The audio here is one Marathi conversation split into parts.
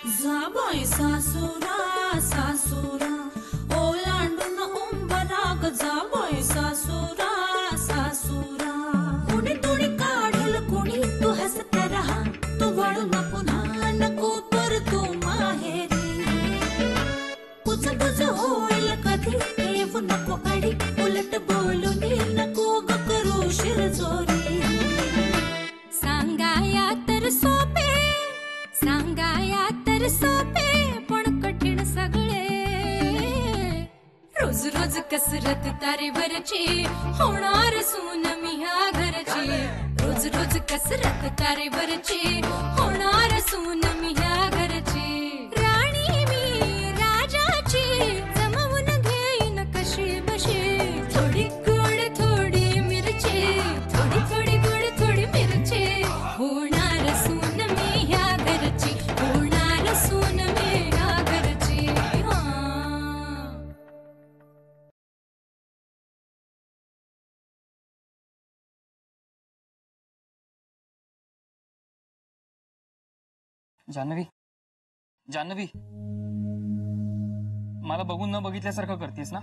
जाबाई सासुरा सासुरा ओलांडून उंबराक जाबाई सासुरा सासुरा कुणी तुणी काढल कुणी तू हसत रहा तू वळू नको पुन्हा नको तर तू माहेरी कुच कुच होईल कधी येऊ नको अडी उलट बोलून नको ग करू शिरजोरी सांगाया तर सोपे सांगाया तर सोपे पण कठीण सगळे रोज रोज कसरत तारेवरची होणार सून मी ह्या घरची रोज रोज कसरत तारेवरची होणार सून मी ह्या घरची राणी मी राजाची जमवून घेईन कशी बशी थोडी गोड थोडी मिरची थोडी थोडी गोड थोडी मिरची होणार सून मी ह्या घरची होणार सून मी ह्या घरची जान्हवी जान्हवी मला बघून न बघितल्यासारखं करतेस ना?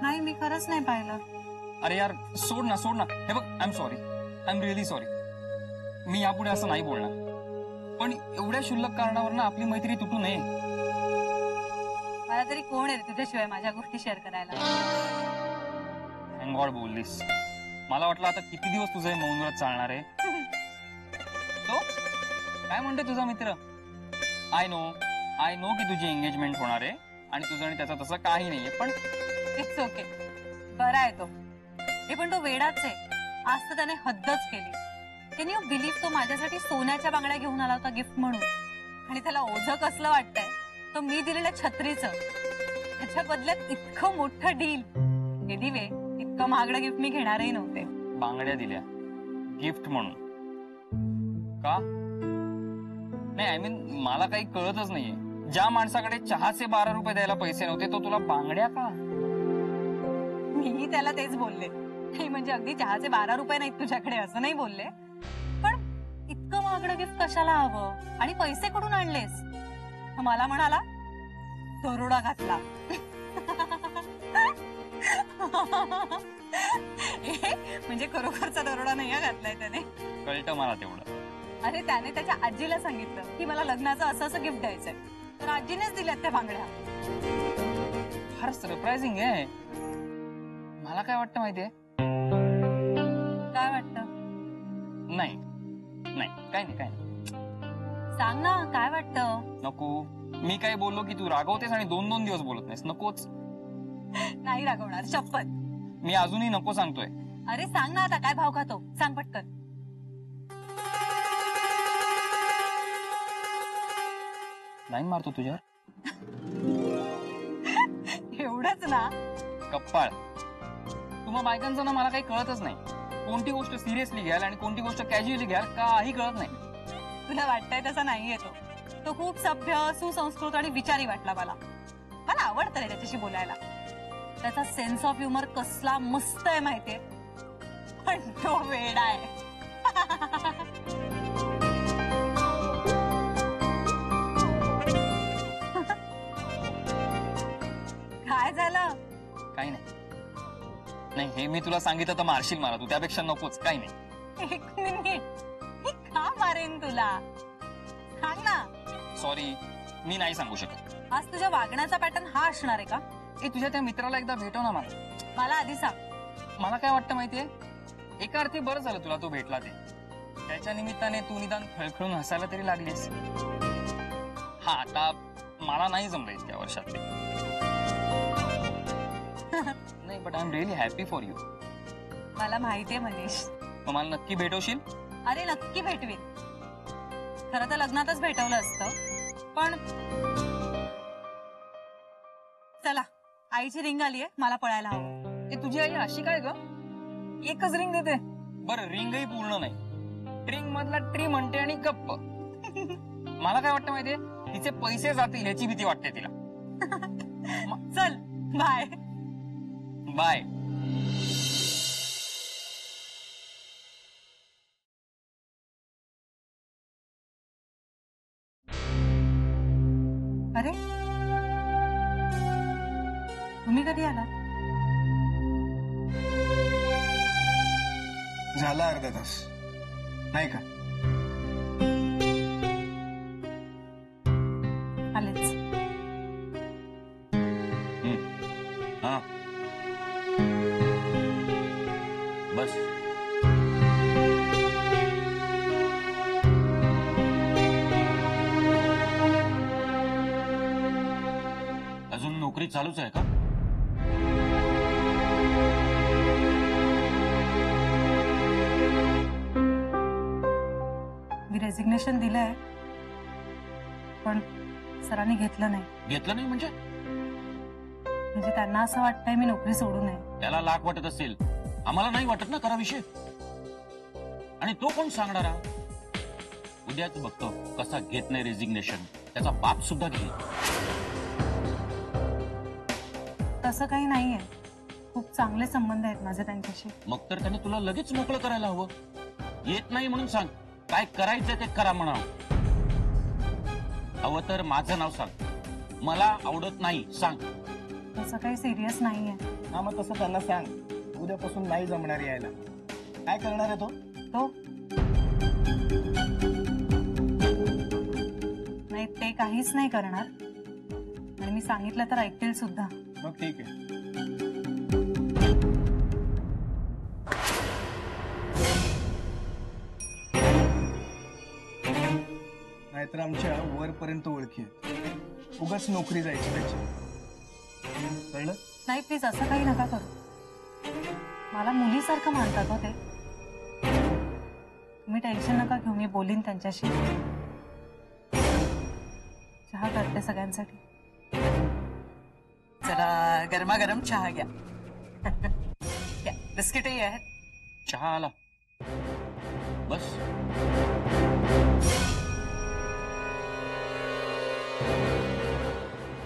नाही मी खरंच नाही पाहिलं. अरे यार सोड ना हे बघ I am sorry I am really sorry. मी यापुढे असं नाही बोलणार पण एवढ्या क्षुल्लक कारणावरनं आपली मैत्री तुटू नये. मला तरी कोण आहे तुझ्याशिवाय माझ्या गोष्टी शेअर करायला. थँक गॉड बोललीस. मला वाटलं आता किती दिवस तुझं मौन व्रत चालणार आहे. तो काय म्हणते तुझा मित्र? आय नो की तुझी एंगेजमेंट होणार आहे आणि तुझं आणि त्याचं तसं काही नाहीये पण इट्स ओके. बरा आहे तो. हे पण तो वेडाच आहे. आज तर त्याने हद्दच केली. कॅन यू बिलीव्ह तो माझ्यासाठी सोन्याच्या बांगड्या घेऊन आला होता गिफ्ट म्हणून आणि त्याला ओझं कसलं वाटतंय तो मी दिलेल्या छत्रीचं. त्याच्या बदल्यात इतकं मोठं डील. हे दिवे इतकं महागडं गिफ्ट मी घेणारही नव्हते. बांगड्या दिल्या गिफ्ट म्हणून का? नाही आय मीन मला काही कळतच नाहीये. ज्या माणसाकडे चहाचे 12 रुपये द्यायला पैसे नव्हते तो तुला बांगड्या का? मी त्याला तेच बोलले. नाही म्हणजे अगदी चहाचे 12 रुपये नाहीत तुझ्याकडे असं नाही बोलले पण इतकं महागडं गिफ्ट कशाला हवं आणि पैसे कुठून आणलेस? मला म्हणाला दरोडा घातला. म्हणजे खरोखरचा दरोडा नाही घातलाय त्याने. कळतं मला तेवढं. अरे त्याने त्याच्या आजीला सांगितलं की मला लग्नाचं असं असं गिफ्ट द्यायचंय तर आजीनेच दिल्यात त्या बांगड्या. फार सरप्राइझिंग आहे. मला काय वाटतं माहितीये? काय वाटतं? नाही काय नाही सांग ना काय वाटतं? नको. मी काय बोललो की तू रागवतेस आणि 2-2 दिवस बोलत नाहीस. नकोच. नाही रागवणार शपथ. मी अजूनही नको सांगतोय. अरे सांग ना आता काय भाव खातो सांग पटकन. लाईन मारतो तुझ्यावर. एवढंच ना? कप्पाळ. तुम्हा बायकांचं ना मला काही कळतच नाही. कोणती गोष्ट सिरियसली घ्याल आणि कोणती गोष्ट कॅज्युअली घ्याल काही कळत नाही. तुला वाटतंय तसा नाहीये तो. तो खूप सभ्य सुसंस्कृत आणि विचारी वाटला मला. मला आवडतं रे त्याच्याशी बोलायला. त्याचा सेन्स ऑफ ह्युमर कसला मस्त आहे माहितीये पण तो वेडा आहे. काय झालं? काही नाही हे मी तुला सांगितलं तर मारशील मला तू. त्यापेक्षा नकोच. काही नाही. 1 मिनिट. मी का मारेन तुला? सांग ना. सॉरी मी नाही सांगू शकत. आज तुझ्या वागण्याचा पॅटर्न हा असणार आहे का? तुझ्या त्या मित्राला एकदा भेटव ना मला आधी सांग. मला काय वाटतं माहितीये एका अर्थी बरं झालं तुला तो भेटला ते. त्याच्या निमित्ताने तू निदान खळखळून हसायला तरी लागलीस. हा आता मला नाही जमलं इतक्या वर्षात ते. नाही but I am really happy for you. मला माहितीये मनीष. मला नक्की भेटवशील? अरे नक्की भेटवीन. खरं तर लग्नातच भेटवलं असतं पण चला आईची रिंग आलीये मला पळायला हवं. तुझी आई अशी काय ग? एकच रिंग देते. बरं रिंगही पूर्ण नाही. रिंग मधला ट्री म्हणते आणि गप्प. मला काय वाटतं माहितीये तिचे पैसे जातील याची भीती वाटते तिला. चल बाय बाय. अरे तुम्ही कधी आलात? झाला अर्धा तास नाही का? आलेच. हा बस. अजून नोकरी चालूच आहे का? मी रेजिग्नेशन दिलंय, पण सरांनी घेतलं नाही. घेतलं नाही म्हणजे? म्हणजे त्यांना असं वाटतंय मी नोकरी सोडू नये. त्याला लाख वाटत असेल, आम्हाला नाही वाटत ना कराविषयी. आणि तो कोण सांगणारा? उद्याच बघतो कसा घेत नाही रेजिग्नेशन, त्याचा बाप सुद्धा घेईल. तसं काही नाहीये, खूप चांगले संबंध आहेत माझे त्यांच्याशी. मग तर त्याने तुला लगेच मोकळं करायला हवं. येत नाही म्हणून सांग, काय करायचं ते करा म्हणा. हवं तर माझं नाव सांग, मला आवडत नाही सांग. तसं काही सिरियस नाहीये. हा मग तसं त्यांना सांग, उद्यापासून नाही जमणार यायला. काय करणार आहे तो? तो नाही, ते काहीच नाही करणार. आणि मी सांगितलं तर ऐकतील सुद्धा. मग ठीक आहे. नाहीतर आमच्या वरपर्यंत ओळखी आहेत. उगाच नोकरी जायची त्याची. कळलं? नाही प्लीज, असं काही नका करू. मला मुलीसारखं मानतात हो ते. तुम्ही टेन्शन नका घेऊ, मी बोलीन त्यांच्याशी. चहा करते सगळ्यांसाठी. जरा गरमागरम चहा घ्या. बिस्किटही आहेत. चहा आला. बस.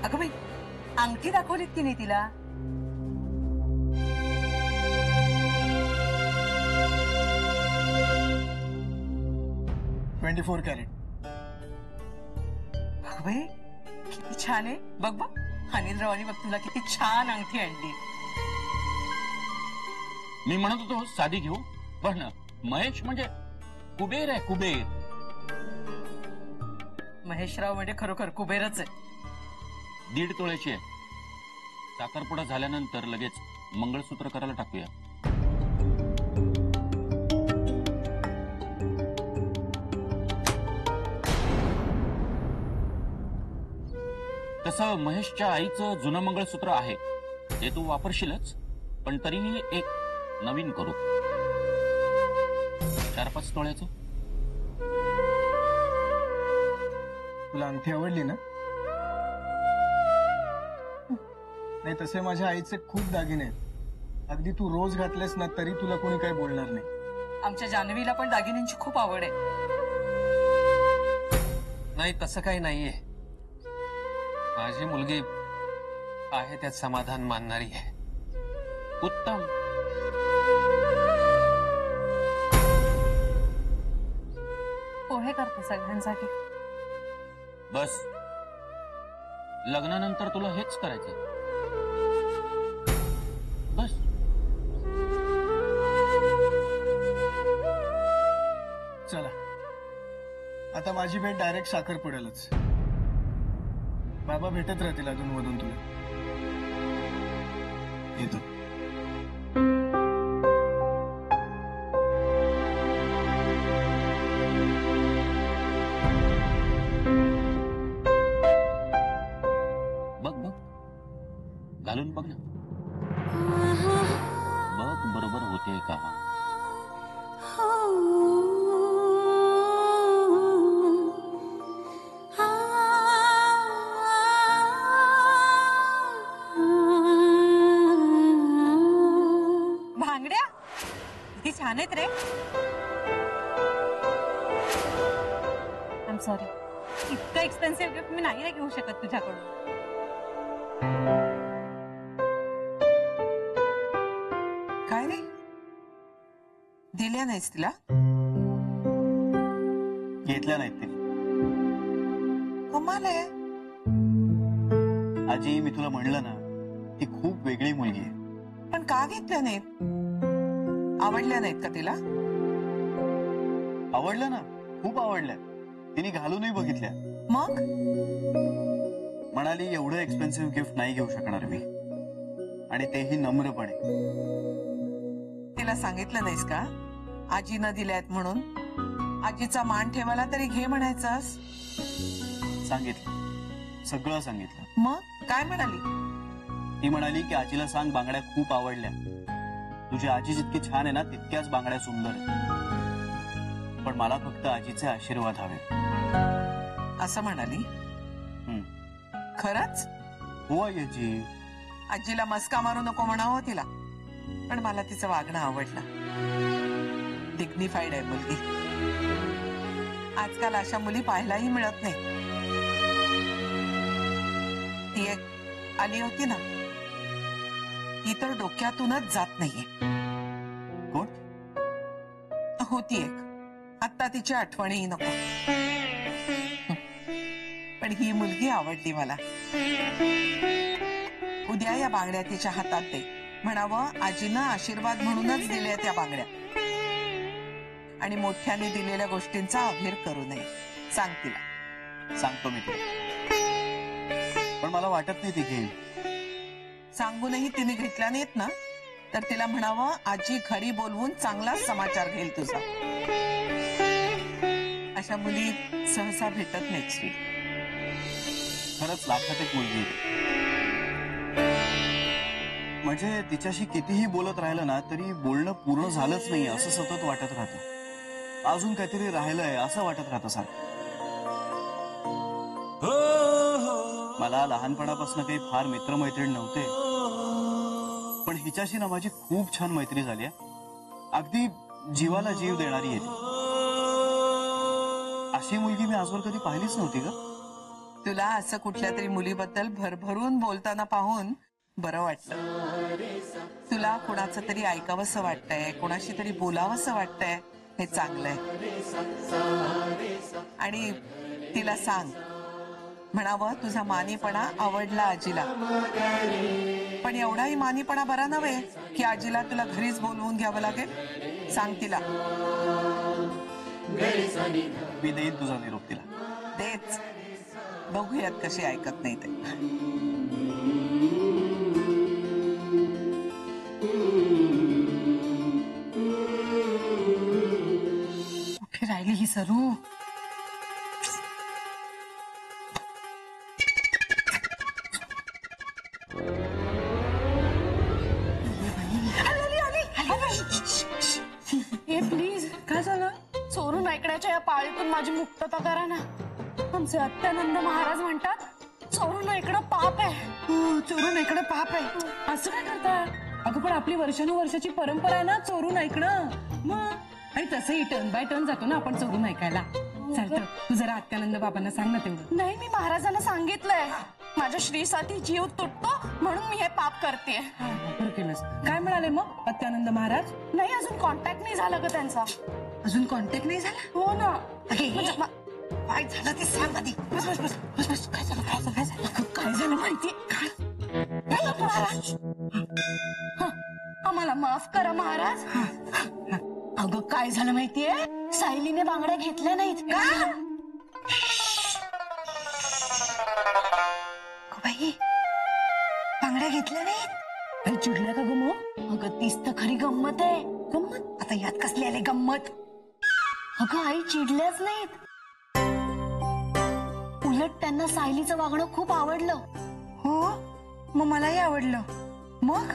अगं बाई, अंगठी दाखवलीत की नाही तिला? 24 कॅरेट. अगं बाई, किती छान आहे. बघ बघ, अनिलरावांनी बघ तुला किती छान अंगठी आणली. मी म्हणत होतो साधी घेऊ, पण महेश म्हणजे कुबेर आहे, कुबेर. महेशराव म्हणजे खरोखर कुबेरच आहे. 1.5 तोळ्याची आहे. साखरपुडा झाल्यानंतर लगेच मंगळसूत्र करायला टाकूया. तसं महेशच्या आईचं जुनं मंगळसूत्र आहे, ते तू वापरशीलच, पण तरीही एक नवीन करू. 4-5 तोळ्याचं. तुला अंगठी आवडली ना? नाही, तसे माझ्या आईचे खूप दागिने आहेत. अगदी तू रोज घातलेस ना तरी तुला कोणी काही बोलणार नाही. आमच्या जान्हवीला पण दागिन्यांची खूप आवड आहे. नाही, तसं काही नाहीये. माझी मुलगी आहे त्यात समाधान मानणारी आहे. उत्तम. पोहे करते सगळ्यांसाठी. बस, लग्नानंतर तुला हेच करायचं. बस. चला, आता माझी भेट डायरेक्ट साखरपुड्यालाच. बाबा भेटत राहतील अधून मधून तुला. येतो. बघ बघ, घालून बघ ना. बघ बरोबर होते का? भांगड्या किती छान आहेत रे. आय एम सॉरी, इतकं एक्सपेन्सिव्ह गिफ्ट मी नाही घेऊ शकत तुझ्याकडून. काय रे, दिल्या नाहीस तिला? घेतल्या नाहीत ते. कमाल आहे. आजी मी तुला म्हणलं ना ती खूप वेगळी मुलगी आहे. पण का घेतल्या नाहीत? आवडल्या नाहीत का तिला? आवडलं ना, खूप आवडल्या. तिने घालूनही बघितल्या. मग म्हणाली एवढं एक्सपेन्सिव्ह गिफ्ट नाही घेऊ शकणार मी, आणि तेही नम्रपणे. तिला सांगितलं नाहीस का आजीनं दिल्यात म्हणून? आजीचा मान ठेवायला तरी घे म्हणायचंस. सांगितलं, सगळं सांगितलं. मग काय म्हणाली? ती म्हणाली की आजीला सांग बांगड्या खूप आवडल्या. तुझी आजी जितकी छान आहे ना तितक्याच बांगड्या सुंदर आहेत, पण मला फक्त आजीचे आशीर्वाद हवे. असं म्हणाली? खरंच? हो आजी. आजीला मस्का मारू नको म्हणावं तिला, पण मला तिचं वागणं आवडलं. डिग्निफाईड आहे मुलगी. आजकाल अशा मुली पाहायलाही मिळत नाही. ती एक आली होती ना, ती तर डोक्यातूनच जात नाहीये. कोण? होती एक, आता तिची आठवणही नको. पण ही मुलगी आवडली मला. उद्या या बांगड्या तिच्या हातात दे, म्हणावं आजीनं आशीर्वाद म्हणूनच दिल्या त्या बांगड्या, आणि मोठ्याने दिलेल्या गोष्टींचा अभेर करू नये. सांग तिला. सांगतो मी तुला, पण मला वाटत नाही ती घेईल. सांगूनही तिने घेतल्या नाहीत ना, तर तिला म्हणावं आजी घरी बोलवून चांगलाच समाचार घेईल तुझा. अशा मुली सहसा भेटत नाहीत श्री. खरंच लाखात एक मुलगी आहे. म्हणजे तिच्याशी कितीही बोलत राहिलं ना तरी बोलणं पूर्ण झालंच नाही असं सतत वाटत राहतं. अजून काहीतरी राहिलंय असं वाटत राहतं सारखं. मला लहानपणापासून काही फार मित्रमैत्रीण नव्हते, पण हिच्याशी ना माझी खूप छान मैत्री झाली आहे. अगदी जीवाला जीव देणारी आहे ती. अशी मुलगी मी आजवर कधी पाहिलीच नव्हती ग. तुला असं कुठल्या तरी मुलीबद्दल भरभरून बोलताना पाहून बरं वाटतं. तुला कोणाचं तरी ऐकावंसं वाटतंय, कोणाशी तरी बोलावंसं वाटतंय, हे चांगलंय. आणि तिला सांग, म्हणावं तुझा मानीपणा आवडला आजीला, पण एवढाही मानीपणा बरा नव्हे की आजीला तुला घरीच बोलवून घ्यावं लागेल. सांग तिला. मी देईन तुझा निरोप तिला. तेच बघूयात कशी ऐकत नाही ते. कुठे राहिली ही सरू? प्लीज काय झालं? चोरून ऐकण्याच्या या पाळीतून माझी मुक्तता करा ना. आमचे अत्यानंद महाराज म्हणतात चोरून ऐकणं पाप आहे. चोरून ऐकणं पाप आहे? असं काय करता? अगं पण आपली वर्षानुवर्षाची परंपरा आहे ना चोरून ऐकणं. मग आणि तसंही टर्न बाय टर्न जातो ना आपण चोरून ऐकायला. चालतं, तू जरा अत्यानंद बाबांना सांग ना तेवढं. नाही, मी महाराजांना सांगितलंय माझ्या श्रीसाठी जीव तुटतो म्हणून मी हे पाप करते. बरं केलंस. काय म्हणाले मग अत्यानंद महाराज? नाही, अजून कॉन्टॅक्ट नाही झाला ग त्यांचा. अजून कॉन्टॅक्ट नाही झाला? हो ना. म्हणजे काय झालं ते सांग आधी. बस बस बस बस बस. काय झालं काय झालं काय झालं काय झालं माहिती? आम्हाला माफ करा महाराज. अगं काय झालं माहितीये? सायलीने बांगड्या घेतल्या नाहीत का? बाई बांगड्या घेतल्या नाहीत आणि चिडल्या का ग मग? अगं तीच तर खरी गंमत आहे. गंमत? आता यात कसली आली गंमत? अगं आई चिडल्याच नाहीत, उलट त्यांना सायलीचं वागणं खूप आवडलं. हो, मग मलाही आवडलं. मग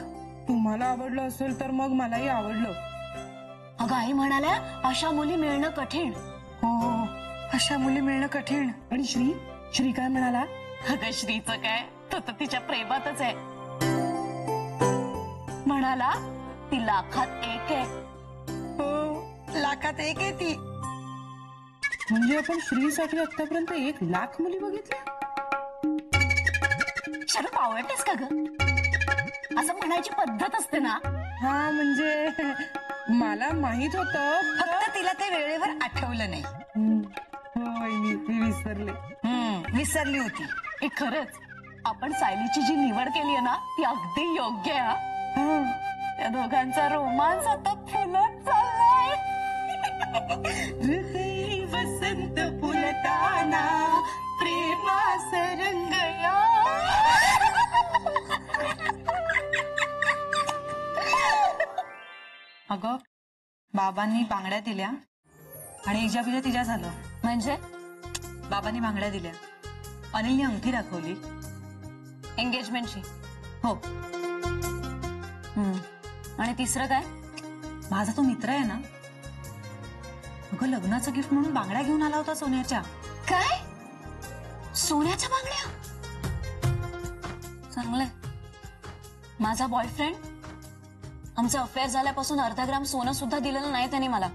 तुम्हाला आवडलं असेल तर मग मलाही आवडलं. अगं आई म्हणाल्या अशा मुली मिळणं कठीण. हो, अशा मुली मिळणं कठीण. आणि श्री काय म्हणाला? अगं श्रीचं काय, तो तर तिच्या प्रेमातच आहे. म्हणाला ती लाखात एक आहे. हो, लाखात एक आहे ती. म्हणजे आपण श्रीसाठी आतापर्यंत 1,00,000 मुली बघितल्या. शरद आवडतेस का ग? असं म्हणायची पद्धत असते ना. हा म्हणजे मला माहित होतं, फक्त तिला ते वेळेवर आठवलं नाही. हो वहिनी, मी विसरले. विसरली होती. हे खरंच आपण सायलीची जी निवड केली आहे ना ती अगदी योग्य आहे हा. त्या दोघांचा रोमांस आता फुलत चाललाय. हृदय वसंत फुलताना प्रेमास रंगया. अगं बाबांनी बांगड्या दिल्या आणि इजाबिजा तिच्या झालं. म्हणजे बाबांनी बांगड्या दिल्या, अनिलने अंगठी दाखवली. एंगेजमेंटची. हो, आणि तिसरं काय? माझा तो मित्र आहे ना, अगं लग्नाचं गिफ्ट म्हणून बांगड्या घेऊन आला होता सोन्याच्या. काय? सोन्याच्या बांगड्या? चांगलंय. माझा बॉयफ्रेंड, आमचं अफेअर झाल्यापासून अर्धा ग्राम सोनं सुद्धा दिलेलं नाही त्याने मला.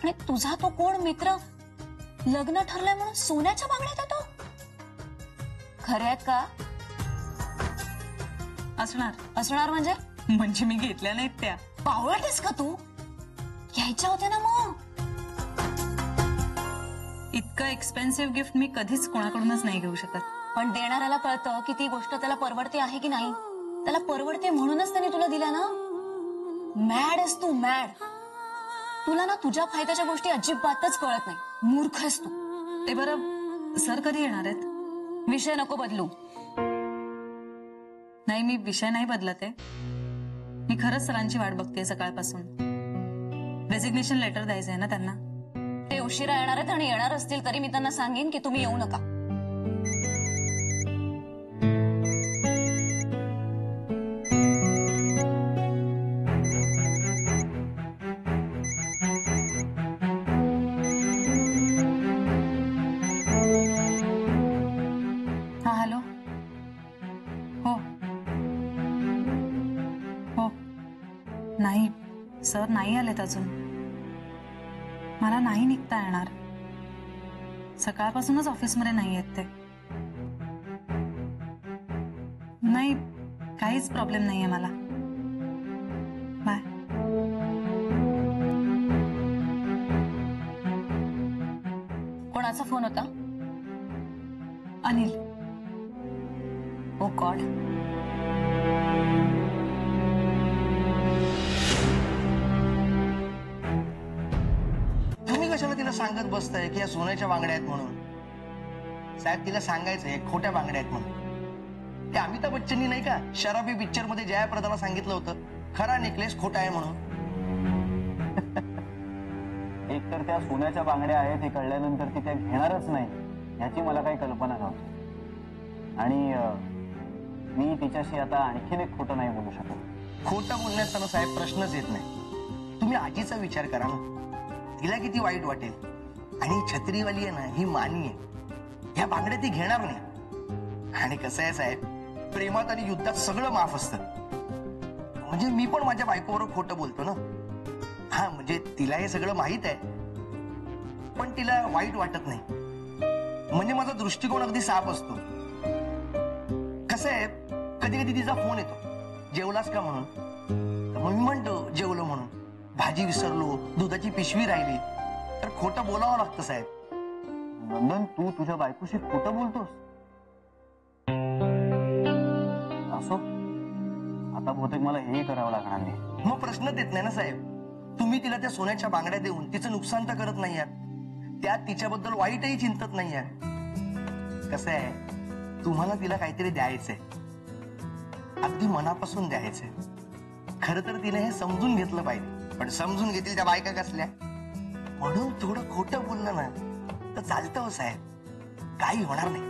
आणि तुझा तो कोण मित्र लग्न ठरलंय म्हणून सोन्याच्या बांगड्या देतो? खरे आहेत का? असणार म्हणजे? म्हणजे मी घेतल्या नाहीत त्या. पावळतेस का तू? घ्यायच्या होत्या ना मग. इतकं एक्सपेन्सिव्ह गिफ्ट मी कधीच कोणाकडूनच नाही घेऊ शकत. पण देणाऱ्याला कळतं की ती गोष्ट त्याला परवडते आहे की नाही. त्याला परवडते म्हणूनच त्याने तुला दिल्या ना. मॅड आहेस तू, मॅड. तुला ना तुझ्या फायद्याच्या गोष्टी अजिबातच कळत नाही. मूर्ख आहेस तू. ते बरं, सर कधी येणार आहेत? विषय नको बदलू. नाही, मी विषय नाही बदलत आहे. मी खरंच सरांची वाट बघते सकाळपासून. रेजिग्नेशन लेटर द्यायचं आहे ना त्यांना. ते उशिरा येणार आहेत आणि येणार असतील तरी मी त्यांना सांगेन की तुम्ही येऊ नका. हा, हॅलो. हो हो. नाही सर, नाही आलेत अजून. मला नाही निघता येणार. सकाळपासूनच ऑफिसमध्ये नाही आहेत ते. नाही, काहीच प्रॉब्लेम नाहीये मला. बाय. कोणाचा फोन होता? अनिल. ओ गॉड. तुम्ही कशाला तिला सांगत बसताय की या सोन्याच्या बांगड्या आहेत म्हणून? साहेब, तिला सांगायचंय खोट्या बांगड्या आहेत म्हणून. त्या अमिताभ बच्चननी नाही का शराबी पिक्चर मध्ये जयाप्रदाला सांगितलं होतं खरा नेकलेस खोटा आहे म्हणून. एक तर त्या सोन्याच्या बांगड्या आहेत हे कळल्यानंतर ती त्या घेणारच नाही ह्याची मला काही कल्पना नव्हती. आणि मी तिच्याशी आता आणखीन एक खोटं नाही बोलू शकत. खोटं बोलण्याचा ना साहेब प्रश्नच येत नाही. तुम्ही आजीचा विचार करा ना. तिला किती वाईट वाटेल. आणि छत्रीवाली आहे ना, ही मानी आहे. ह्या बांगड्या ती घेणार नाही. आणि कसं आहे साहेब, प्रेमात आणि युद्धात सगळं माफ असतं. म्हणजे मी पण माझ्या बायकोबरोबर खोटं बोलतो ना. हा, म्हणजे तिला हे सगळं माहित आहे पण तिला वाईट वाटत नाही. म्हणजे माझा दृष्टिकोन अगदी साफ असतो. कसं आहे, कधी कधी तिचा फोन येतो, जेवलास का म्हणून. तर मग मी म्हणतो जेवलो म्हणून. भाजी विसरलो, दुधाची पिशवी राहिली तर खोटं बोलावं लागतं साहेब. नंदन, तू तुझ्या बायकोशी खोटं बोलतोस? असो, आता बहुतेक मला हे करावं लागणार नाही. मग प्रश्नच येत नाही ना साहेब. तुम्ही तिला त्या सोन्याच्या बांगड्या देऊन तिचं नुकसान तर करत नाही आहात. त्यात तिच्याबद्दल वाईटही चिंतत नाही आहात. कसं आहे, तुम्हाला तिला काहीतरी द्यायचंय, अगदी मनापासून द्यायचंय. खरं तर तिने हे समजून घेतलं पाहिजे. पण समजून घेतील त्या बायका कसल्या. म्हणून थोडं खोटं बोललं ना तर चालतं हो साहेब, काही होणार नाही.